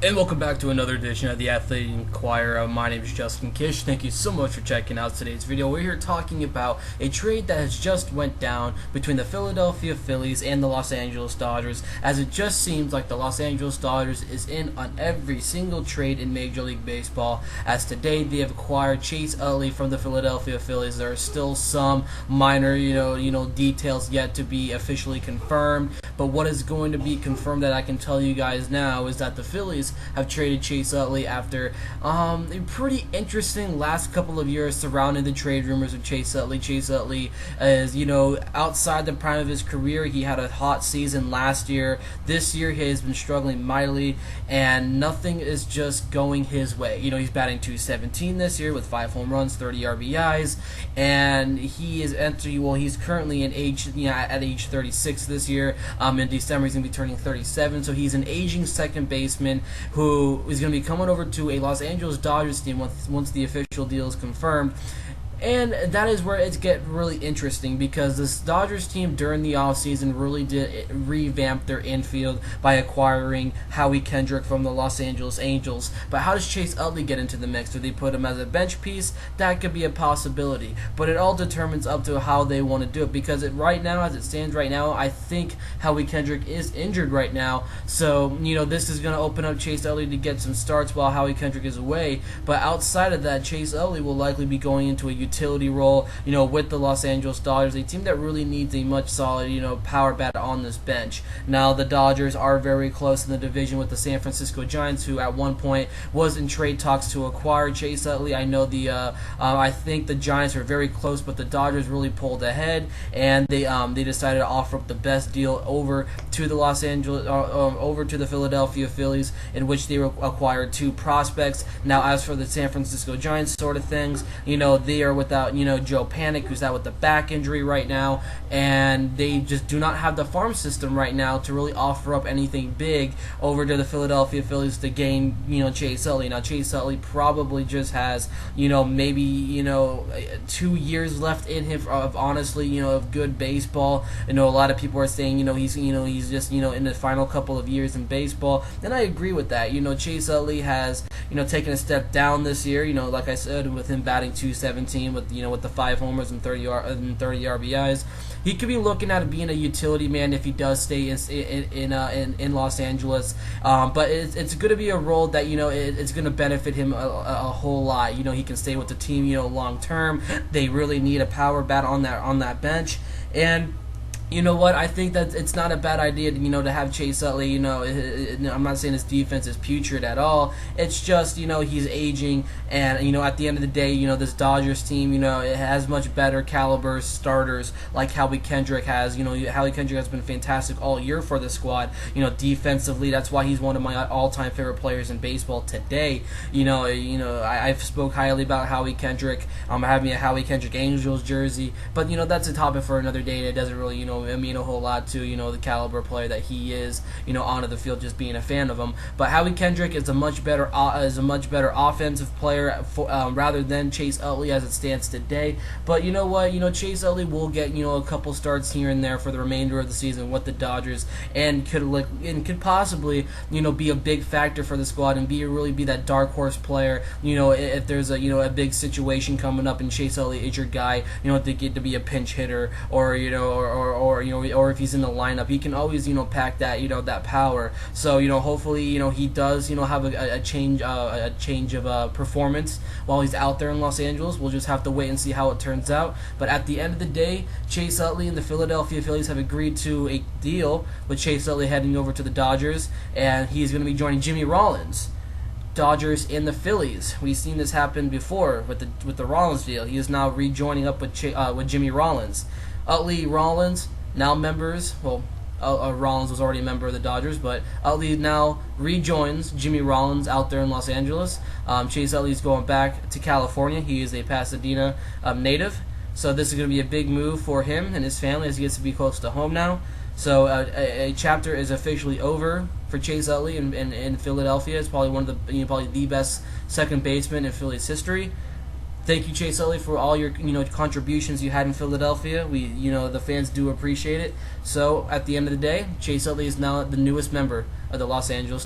And welcome back to another edition of the Athletic Inquirer. My name is Justin Kish. Thank you so much for checking out today's video. We're here talking about a trade that has just went down between the Philadelphia Phillies and the Los Angeles Dodgers, as it just seems like the Los Angeles Dodgers is in on every single trade in Major League Baseball, as today they have acquired Chase Utley from the Philadelphia Phillies. There are still some minor, details yet to be officially confirmed, but what is going to be confirmed that I can tell you guys now is that the Phillies have traded Chase Utley after a pretty interesting last couple of years surrounding the trade rumors of Chase Utley. Chase Utley is, outside the prime of his career. He had a hot season last year. This year he has been struggling mightily, and nothing is just going his way. He's batting .217 this year with 5 home runs, 30 RBIs, and he is he's currently at age 36 this year. In December he's going to be turning 37, so he's an aging second baseman who is going to be coming over to a Los Angeles Dodgers team once the official deal is confirmed. And that is where it's get really interesting, because this Dodgers team during the offseason really did revamp their infield by acquiring Howie Kendrick from the Los Angeles Angels. But how does Chase Utley get into the mix? Do they put him as a bench piece? That could be a possibility. But it all determines up to how they want to do it, because right now, as it stands right now, I think Howie Kendrick is injured right now. So, this is going to open up Chase Utley to get some starts while Howie Kendrick is away. But outside of that, Chase Utley will likely be going into a utility role, with the Los Angeles Dodgers, a team that really needs a much solid, power bat on this bench. Now, the Dodgers are very close in the division with the San Francisco Giants, who at one point was in trade talks to acquire Chase Utley. I know I think the Giants were very close, but the Dodgers really pulled ahead, and they decided to offer up the best deal over to the over to the Philadelphia Phillies, in which they acquired 2 prospects. Now, as for the San Francisco Giants sort of things, they are without, Joe Panic, who's out with the back injury right now, and they just do not have the farm system right now to really offer up anything big over to the Philadelphia Phillies to gain, Chase Utley. Now, Chase Utley probably just has, maybe, 2 years left in him of honestly, of good baseball. I know a lot of people are saying, he's just, in the final couple of years in baseball, and I agree with that. Chase Utley has, taken a step down this year, like I said, with him batting .217 with the 5 homers and 30 RBIs. He could be looking at being a utility man if he does stay in Los Angeles. But it's going to be a role that it's going to benefit him a whole lot. He can stay with the team long term. They really need a power bat on that bench. And you know what? I think that it's not a bad idea, to have Chase Utley. I'm not saying his defense is putrid at all. It's just, he's aging, and at the end of the day, this Dodgers team, it has much better caliber starters like Howie Kendrick has. Howie Kendrick has been fantastic all year for the squad. Defensively, that's why he's one of my all-time favorite players in baseball today. I've spoke highly about Howie Kendrick. Having a Howie Kendrick Angels jersey, but that's a topic for another day. It doesn't really, mean a whole lot to the caliber player that he is, onto the field, just being a fan of him. But Howie Kendrick is a much better offensive player rather than Chase Utley as it stands today. But you know what, Chase Utley will get a couple starts here and there for the remainder of the season with the Dodgers, and could possibly be a big factor for the squad and really be that dark horse player. If there's a big situation coming up and Chase Utley is your guy, to get to be a pinch hitter, or if he's in the lineup, he can always pack that that power. So hopefully he does have a change of performance while he's out there in Los Angeles. We'll just have to wait and see how it turns out. But at the end of the day, Chase Utley and the Philadelphia Phillies have agreed to a deal with Chase Utley heading over to the Dodgers, and he's going to be joining Jimmy Rollins. Dodgers and the Phillies. We've seen this happen before with the Rollins deal. He is now rejoining up with Jimmy Rollins. Utley, Rollins, now members. Well, Rollins was already a member of the Dodgers, but Utley now rejoins Jimmy Rollins out there in Los Angeles. Chase Utley is going back to California. He is a Pasadena native, so this is going to be a big move for him and his family as he gets to be close to home now. So a chapter is officially over for Chase Utley in Philadelphia. It's probably one of the probably the best second baseman in Phillies history. Thank you, Chase Utley, for all your contributions you had in Philadelphia. We the fans do appreciate it. So at the end of the day, Chase Utley is now the newest member of the Los Angeles